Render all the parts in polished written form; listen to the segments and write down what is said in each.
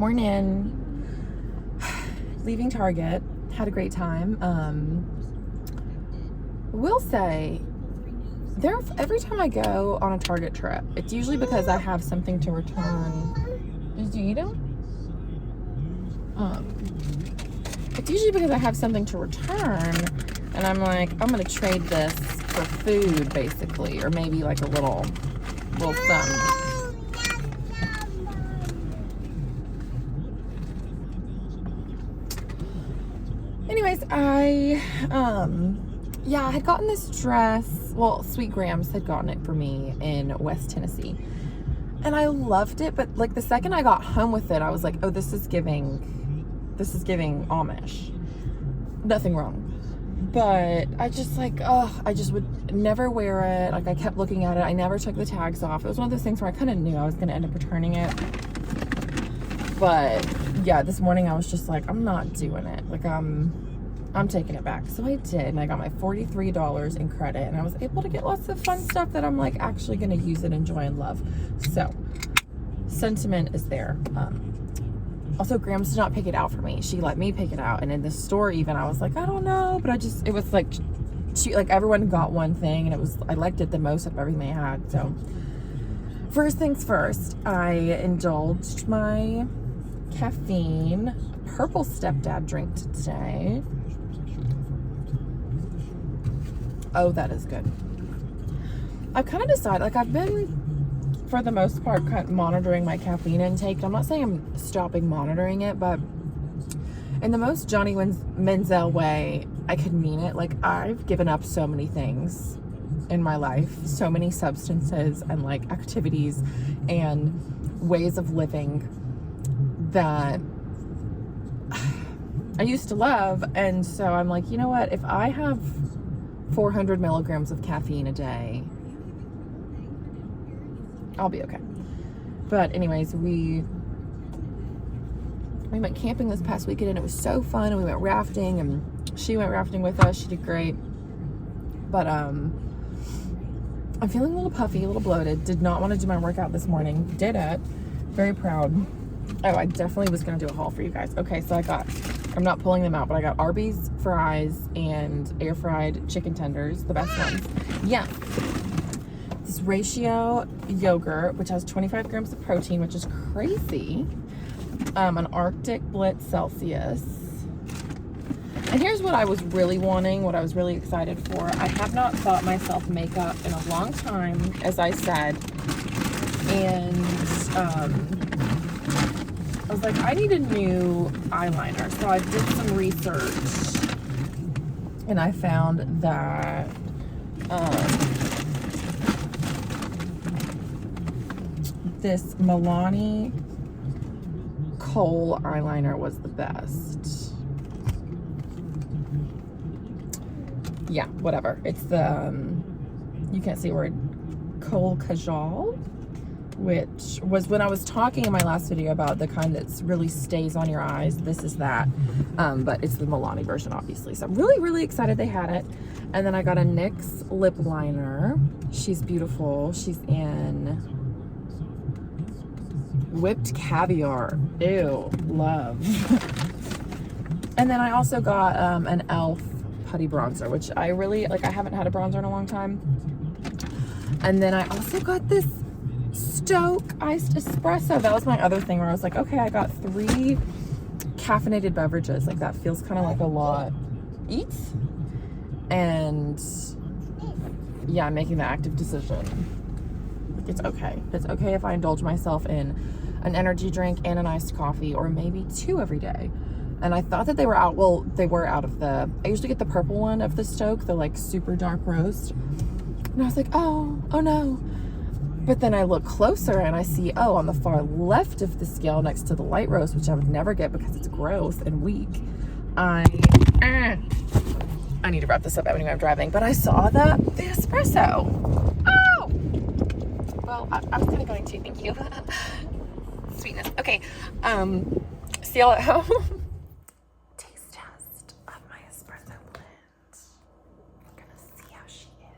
Morning. Leaving Target. Had a great time. Will say, every time I go on a Target trip, it's usually because I have something to return. Did you eat them? It's usually because I have something to return, and I'm like, I'm gonna trade this for food, basically, or maybe like a little something. Anyways, I had gotten this dress. Well, Sweet Grams had gotten it for me in West Tennessee, and I loved it. But like the second I got home with it, I was like, oh, this is giving Amish. Nothing wrong, but I just would never wear it. Like I kept looking at it. I never took the tags off. It was one of those things where I kind of knew I was going to end up returning it. But yeah, this morning I was just like, I'm not doing it. Like I'm taking it back. So I did, and I got my $43 in credit, and I was able to get lots of fun stuff that I'm like actually going to use and enjoy and love. So sentiment is there. Also, Grams did not pick it out for me. She let me pick it out, and in the store even, I was like, I don't know, but it was like, everyone got one thing, and I liked it the most of everything they had. So first things first, I indulged my caffeine purple stepdad drink today. Oh, that is good. I've kind of decided, like I've been, for the most part, kind of monitoring my caffeine intake. I'm not saying I'm stopping monitoring it, but in the most Johnny Manziel way I could mean it. Like I've given up so many things in my life, so many substances and like activities and ways of living that I used to love. And so I'm like, you know what, if I have 400 milligrams of caffeine a day, I'll be okay. But anyways, we went camping this past weekend, and it was so fun, and we went rafting, and she went rafting with us. She did great. But I'm feeling a little puffy, a little bloated. Did not want to do my workout this morning. Did it. Very proud. Oh, I definitely was going to do a haul for you guys. Okay, so I'm not pulling them out, but I got Arby's fries and air fried chicken tenders, the best ones. Yeah. This ratio yogurt, which has 25 grams of protein, which is crazy. An Arctic Blitz Celsius. And here's what I was really wanting, what I was really excited for. I have not bought myself makeup in a long time, as I said. And I was like, I need a new eyeliner. So I did some research, and I found that this Milani Kohl eyeliner was the best. Yeah, whatever. It's the, you can't see a word, Kohl Kajal, which was when I was talking in my last video about the kind that really stays on your eyes. This is that, but it's the Milani version, obviously. So I'm really, really excited they had it. And then I got a NYX lip liner. She's beautiful. She's in whipped caviar. Ew, love. And then I also got an e.l.f. putty bronzer, which I really like. I haven't had a bronzer in a long time. And then I also got this Stoke iced espresso. That was my other thing where I was like, okay, I got 3 caffeinated beverages. Like that feels kind of like a lot. Eat. And yeah, I'm making the active decision. It's okay. It's okay if I indulge myself in an energy drink and an iced coffee, or maybe 2 every day. And I thought that they were out. Well, they were out of I usually get the purple one of the Stoke, the like super dark roast. And I was like, oh no. But then I look closer and I see, oh, on the far left of the scale next to the light roast, which I would never get because it's gross and weak. I need to wrap this up anyway, I'm driving. But I saw the espresso. Oh! Well, I was kind of going to, thank you. Sweetness. Okay. See y'all at home. Taste test of my espresso blend. We're gonna see how she is.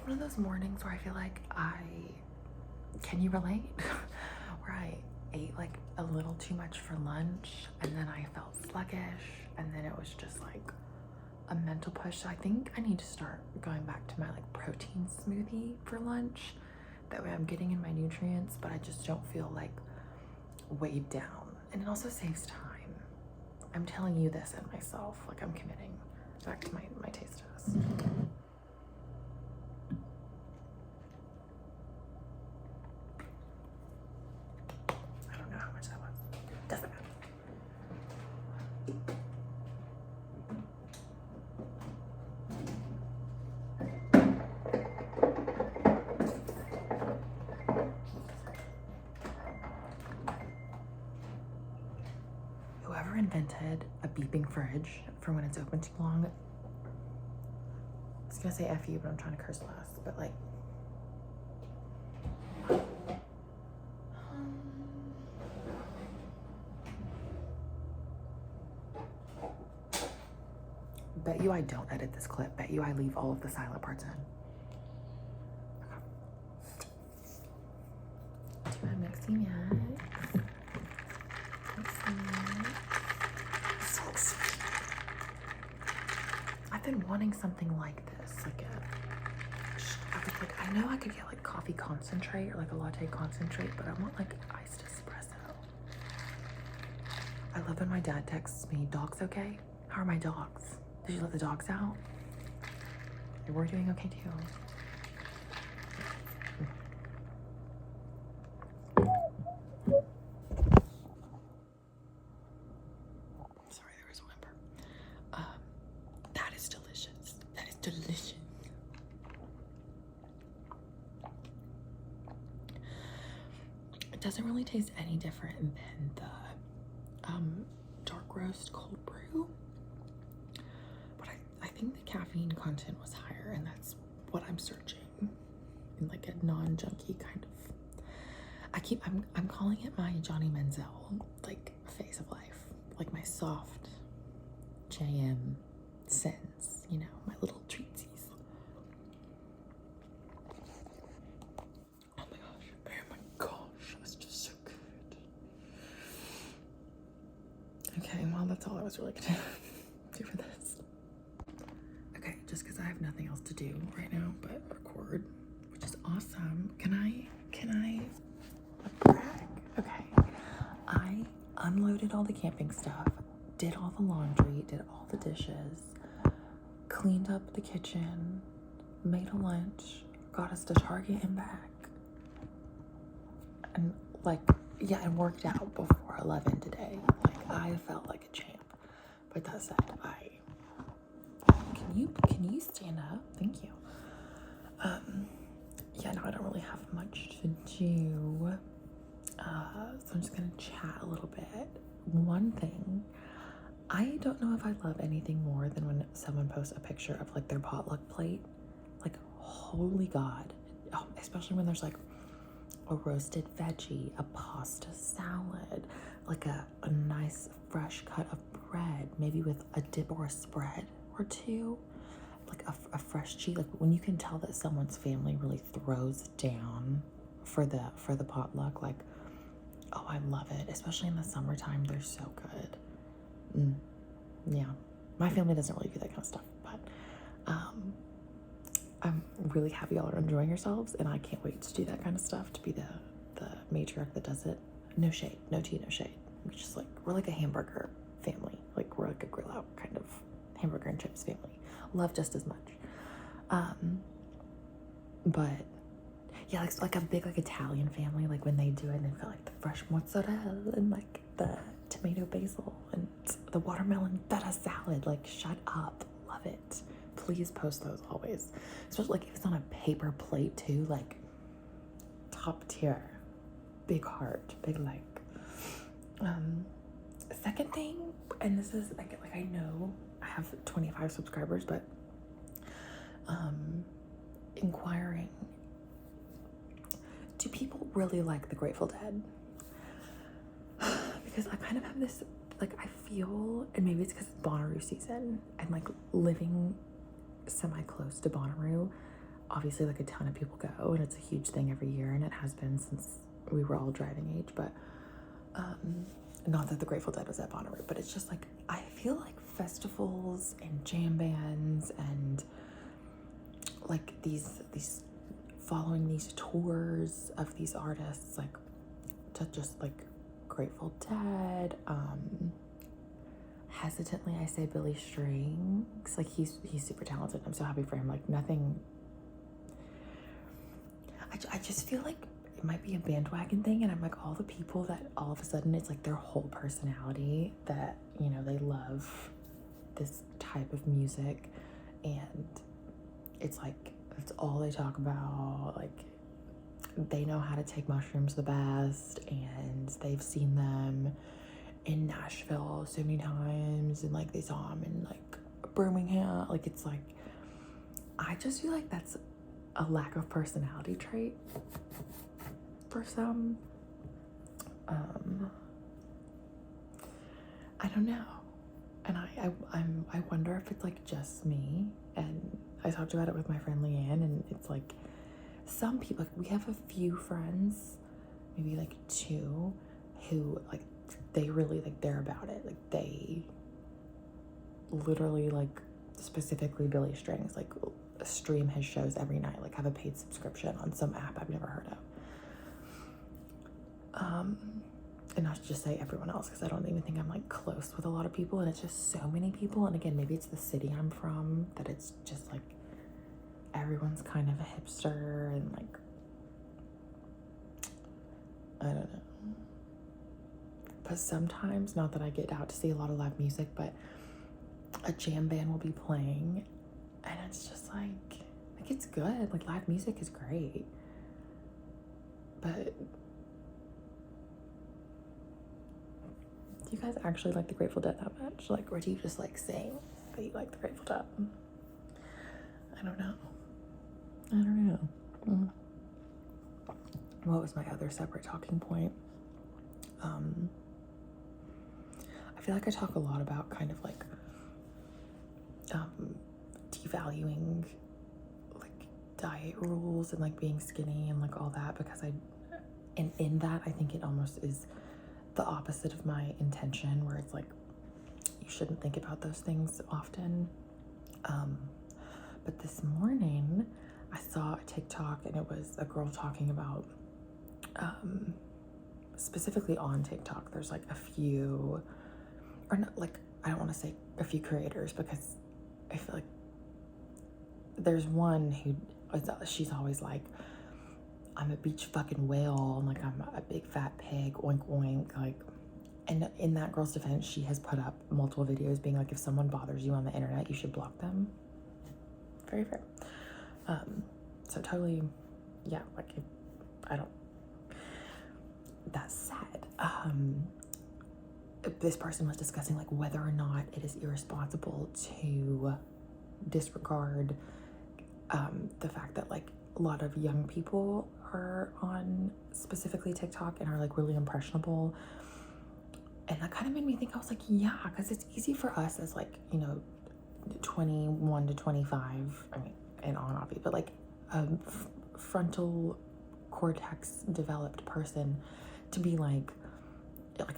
one of those mornings where I feel like can you relate? Where I ate like a little too much for lunch and then I felt sluggish and then it was just like a mental push. So I think I need to start going back to my like protein smoothie for lunch. That way I'm getting in my nutrients, but I just don't feel like weighed down. And it also saves time. I'm telling you this and myself, like I'm committing back to my taste test. I don't know how much that was. Doesn't matter. Whoever invented a beeping fridge for when it's open too long, I was gonna say F you, but I'm trying to curse less, but like, bet you I don't edit this clip. Bet you I leave all of the silent parts in. Do I mixing yet? So sweet. I've been wanting something like this, like I know I could get like coffee concentrate or like a latte concentrate, but I want like iced espresso. I love when my dad texts me, "Dogs okay? How are my dogs? Did you let the dogs out? We're doing okay too." Sorry, there was a whimper. That is delicious. That is delicious. It doesn't really taste any different than the dark roast cold brew, but I think the caffeine content was higher, and that's what I'm searching in like a non-junky kind of. I'm calling it my Johnny Manziel like phase of life, like my soft JM sense, you know, my little treatsies. Oh my gosh, that's just so good. Okay, well, that's all I was really gonna do for this. Okay, just because I have nothing else to do right now but record, which is awesome. Can I brag? Okay, I unloaded all the camping stuff, did all the laundry, did all the dishes, cleaned up the kitchen, made a lunch, got us to Target and back, and like, yeah, and worked out before 11 today. Like, I felt like a champ. But that said, can you stand up? Thank you. Yeah, no, I don't really have much to do. So I'm just gonna chat a little bit. One thing, I don't know if I love anything more than when someone posts a picture of like their potluck plate. Like, holy God. Oh, especially when there's like a roasted veggie, a pasta salad, like a nice fresh cut of bread, maybe with a dip or a spread or two, like a fresh cheese. Like when you can tell that someone's family really throws down for the potluck, like, oh, I love it. Especially in the summertime, they're so good. Yeah, my family doesn't really do that kind of stuff, but I'm really happy y'all are enjoying yourselves, and I can't wait to do that kind of stuff, to be the matriarch that does it. No shade, no tea, no shade. We're like a hamburger family. Like, we're like a grill out kind of hamburger and chips family. Love just as much. But yeah, like a big like Italian family, like when they do it, and they've got like the fresh mozzarella and like the tomato basil and the watermelon feta salad. Like, shut up. Love it. Please post those always. Especially like if it's on a paper plate too, like top tier. Big heart, big like. Second thing, and this is like I know I have 25 subscribers, but inquiring, do people really like the Grateful Dead? Because I kind of have this, like, I feel, and maybe it's because it's Bonnaroo season and like living semi close to Bonnaroo, obviously like a ton of people go, and it's a huge thing every year, and it has been since we were all driving age. But not that the Grateful Dead was at Bonnaroo, but it's just like, I feel like festivals and jam bands and like these following these tours of these artists, like to just like Grateful Dead, hesitantly I say Billy Strings, like he's super talented. I'm so happy for him. Like nothing, I just feel like it might be a bandwagon thing, and I'm like, all the people that all of a sudden it's like their whole personality that, you know, they love this type of music, and it's like that's all they talk about. Like they know how to take mushrooms the best, and they've seen them in Nashville so many times, and like they saw them in like Birmingham. Like it's like, I just feel like that's a lack of personality trait for some. I don't know, and I wonder if it's like just me. And I talked about it with my friend Leanne, and it's like some people, like we have a few friends, maybe like two, who like they really like, they're about it. Like they literally, like specifically Billy Strings, like stream his shows every night, like have a paid subscription on some app I've never heard of. And not to just say everyone else, because I don't even think I'm like close with a lot of people, and it's just so many people. And again, maybe it's the city I'm from, that it's just like everyone's kind of a hipster, and like I don't know. But sometimes, not that I get out to see a lot of live music, but a jam band will be playing, and it's just like it's good. Like live music is great, but do you guys actually like the Grateful Dead that much? Like, or do you just like saying that you like the Grateful Dead? I don't know. What was my other separate talking point? I feel like I talk a lot about kind of like devaluing like diet rules and like being skinny and like all that, because in that I think it almost is the opposite of my intention, where it's like you shouldn't think about those things often. But this morning I saw a TikTok, and it was a girl talking about specifically on TikTok, there's like a few, or not, like I don't want to say a few creators, because I feel like there's one who she's always like, I'm a beach fucking whale, and like I'm a big fat pig, oink oink, like. And in that girl's defense, she has put up multiple videos being like, if someone bothers you on the internet, you should block them. Very fair. So totally, yeah, like I don't, that said, this person was discussing like whether or not it is irresponsible to disregard the fact that like a lot of young people are on specifically TikTok and are like really impressionable. And that kind of made me think, I was like, yeah, because it's easy for us as like, you know, 21 to 25, I mean, and on obviously, but like a frontal cortex developed person to be like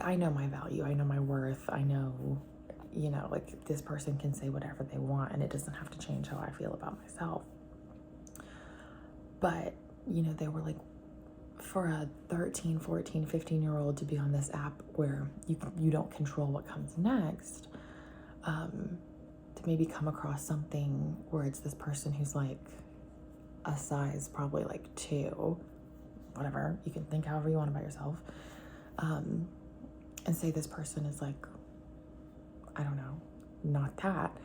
I know my value, I know my worth, I know, you know, like this person can say whatever they want and it doesn't have to change how I feel about myself. But, you know, they were like, for a 13, 14, 15-year-old to be on this app where you don't control what comes next, to maybe come across something where it's this person who's like a size probably like 2, whatever, you can think however you want about yourself, and say this person is like, I don't know, not that,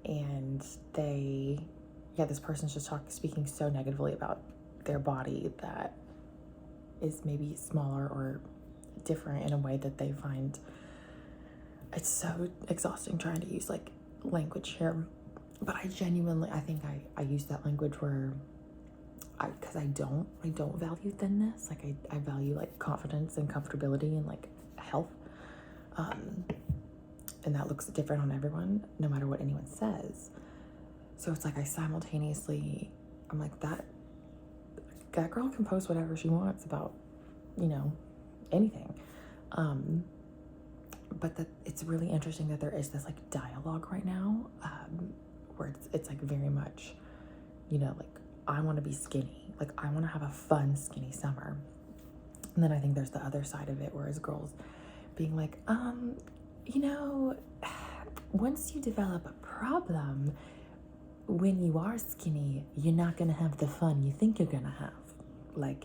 and this person's just speaking so negatively about their body that is maybe smaller or different in a way that they find. It's so exhausting trying to use like language here, but I genuinely, I think I use that language where because I don't value thinness. Like I value like confidence and comfortability and like health, and that looks different on everyone no matter what anyone says. So it's like I simultaneously I'm like, that girl can post whatever she wants about, you know, anything. But that it's really interesting that there is this like dialogue right now, where it's like very much, you know, like, I want to be skinny, like I want to have a fun skinny summer. And then I think there's the other side of it, whereas girls being like, you know, once you develop a problem, when you are skinny, you're not gonna have the fun you think you're gonna have. Like,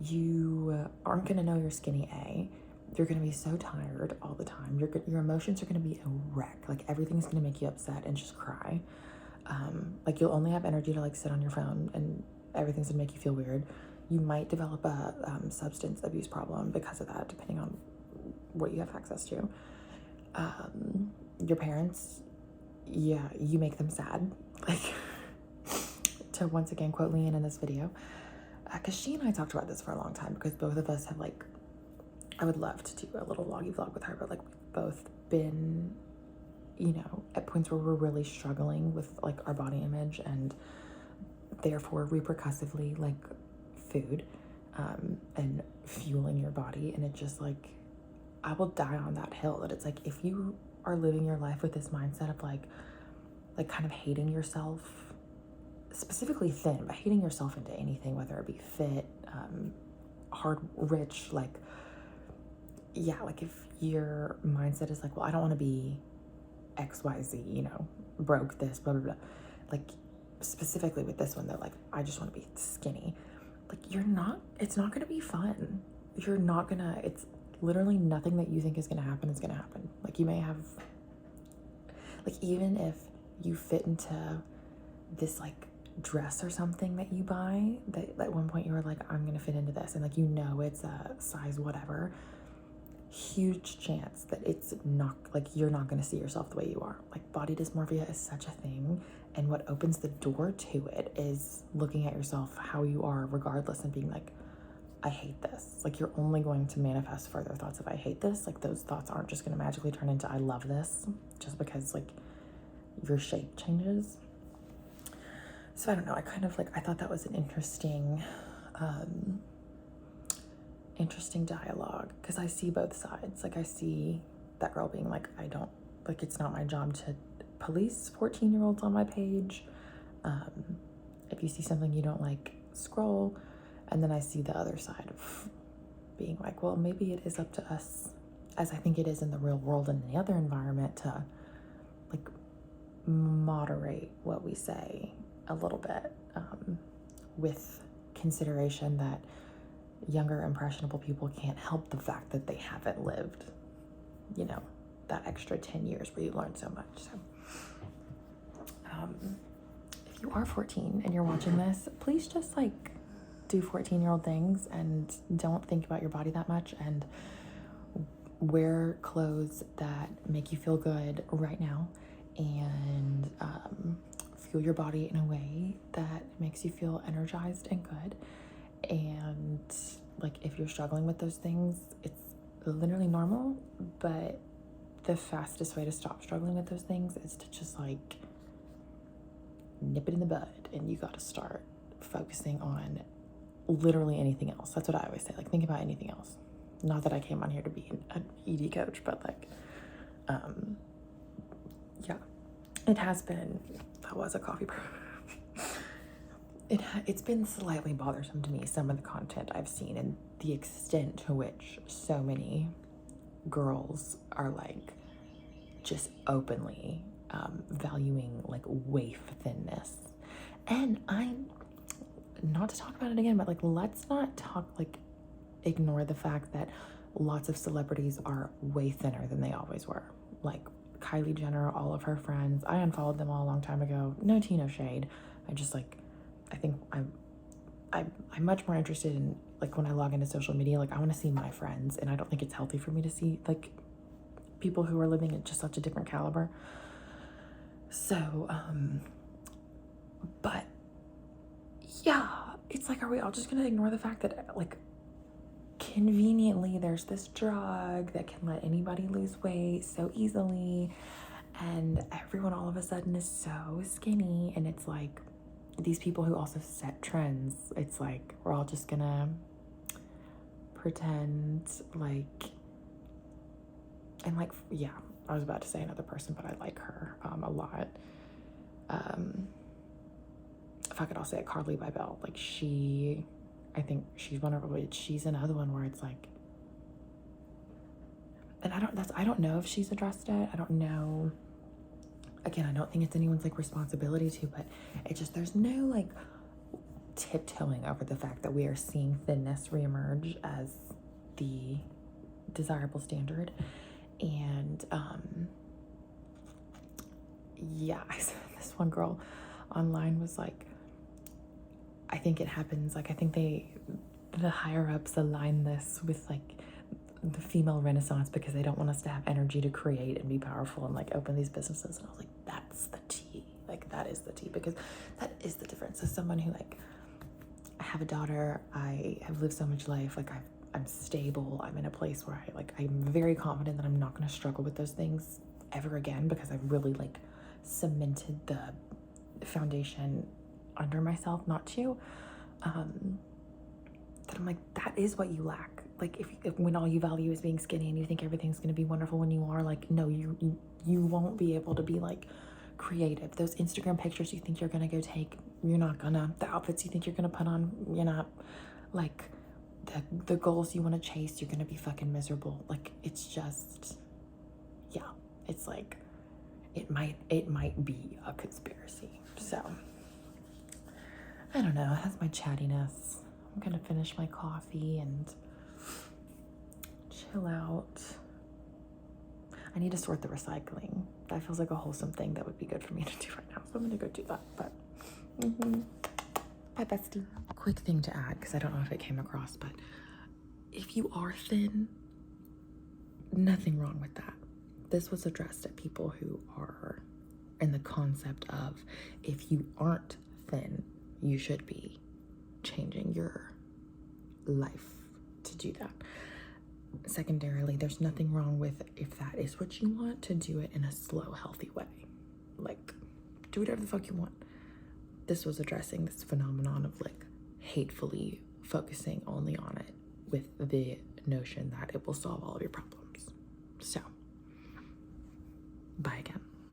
you aren't gonna know you're skinny, A. You're gonna be so tired all the time. Your emotions are gonna be a wreck. Like, everything's gonna make you upset and just cry. Like, you'll only have energy to like sit on your phone, and everything's gonna make you feel weird. You might develop a substance abuse problem because of that, depending on what you have access to. Your parents, yeah, you make them sad. Like, to once again quote Leanne in this video, because she and I talked about this for a long time, because both of us have like, I would love to do a little vloggy vlog with her, but like, we've both been, you know, at points where we're really struggling with like our body image, and therefore repercussively like food, and fueling your body. And it just like, I will die on that hill, that it's like, if you are living your life with this mindset of like kind of hating yourself, specifically thin, but hating yourself into anything, whether it be fit, hard, rich, like, yeah, like if your mindset is like, well, I don't want to be XYZ, you know, broke, this, blah, blah, blah. Like, specifically with this one though, like, I just want to be skinny. Like, it's not going to be fun. You're not gonna, it's literally nothing that you think is going to happen is going to happen. Like, you may have, like, even if you fit into this like dress or something that you buy, that at one point you were like, I'm going to fit into this, and like, you know, it's a size whatever, huge chance that it's not, like, you're not going to see yourself the way you are. Like, body dysmorphia is such a thing, and what opens the door to it is looking at yourself how you are regardless, and being like, I hate this. Like, you're only going to manifest further thoughts of I hate this. Like, those thoughts aren't just going to magically turn into I love this just because like your shape changes. So I don't know, I kind of like, I thought that was an interesting interesting dialogue, because I see both sides. Like, I see that girl being like, I don't, like, it's not my job to police 14-year-olds on my page. If you see something you don't like, scroll. And then I see the other side of being like, well, maybe it is up to us, as I think it is in the real world and in the other environment, to like moderate what we say a little bit, with consideration that younger impressionable people can't help the fact that they haven't lived, you know, that extra 10 years where you learn so much. So if you are 14 and you're watching this, please just like do 14-year-old things and don't think about your body that much, and wear clothes that make you feel good right now, and fuel your body in a way that makes you feel energized and good. And like, if you're struggling with those things, it's literally normal, but the fastest way to stop struggling with those things is to just like nip it in the bud, and you got to start focusing on literally anything else. That's what I always say, like, think about anything else. Not that I came on here to be an ED coach, but like, yeah, it has been, that was a coffee brew. It's been slightly bothersome to me, some of the content I've seen, and the extent to which so many girls are like just openly valuing like waif thinness. And I'm not to talk about it again, but like, let's not talk, like, ignore the fact that lots of celebrities are way thinner than they always were. Like Kylie Jenner, all of her friends, I unfollowed them all a long time ago. No tea, no shade. I just like, I think I'm much more interested in, like, when I log into social media, like, I want to see my friends, and I don't think it's healthy for me to see like people who are living at just such a different caliber. So but yeah, it's like, are we all just gonna ignore the fact that like conveniently there's this drug that can let anybody lose weight so easily, and everyone all of a sudden is so skinny? And it's like, these people who also set trends, it's like we're all just gonna pretend like, and like, yeah, I was about to say another person, but I like her a lot. Fuck it, I'll say it, Carly by Belle. Like I think she's one of her, she's another one where it's like, and I don't know if she's addressed it. I don't know. Again, I don't think it's anyone's like responsibility to, but it just, there's no like tiptoeing over the fact that we are seeing thinness reemerge as the desirable standard. And yeah, this one girl online was like, I think it happens, like I think the higher ups align this with like the female renaissance because they don't want us to have energy to create and be powerful and like open these businesses. And I was like, that's the tea. Like that is the tea, because that is the difference. As someone who like, I have a daughter, I have lived so much life, like I'm stable, I'm in a place where I'm very confident that I'm not going to struggle with those things ever again, because I've really like cemented the foundation under myself not to. That I'm like, that is what you lack. Like if when all you value is being skinny and you think everything's going to be wonderful when you are, like, no, you won't be able to be like creative. Those Instagram pictures you think you're going to go take, you're not gonna. The outfits you think you're going to put on, you're not. Like the goals you want to chase, you're going to be fucking miserable. Like it's just, yeah, it's like it might be a conspiracy. So I don't know, that's my chattiness. I'm gonna finish my coffee and chill out. I need to sort the recycling. That feels like a wholesome thing that would be good for me to do right now. So I'm gonna go do that. But bye, bestie. Quick thing to add, because I don't know if it came across, but if you are thin, nothing wrong with that. This was addressed at people who are in the concept of, if you aren't thin, you should be changing your life to do that. Secondarily, there's nothing wrong with, if that is what you want, to do it in a slow, healthy way. Like, do whatever the fuck you want. This was addressing this phenomenon of like hatefully focusing only on it with the notion that it will solve all of your problems. So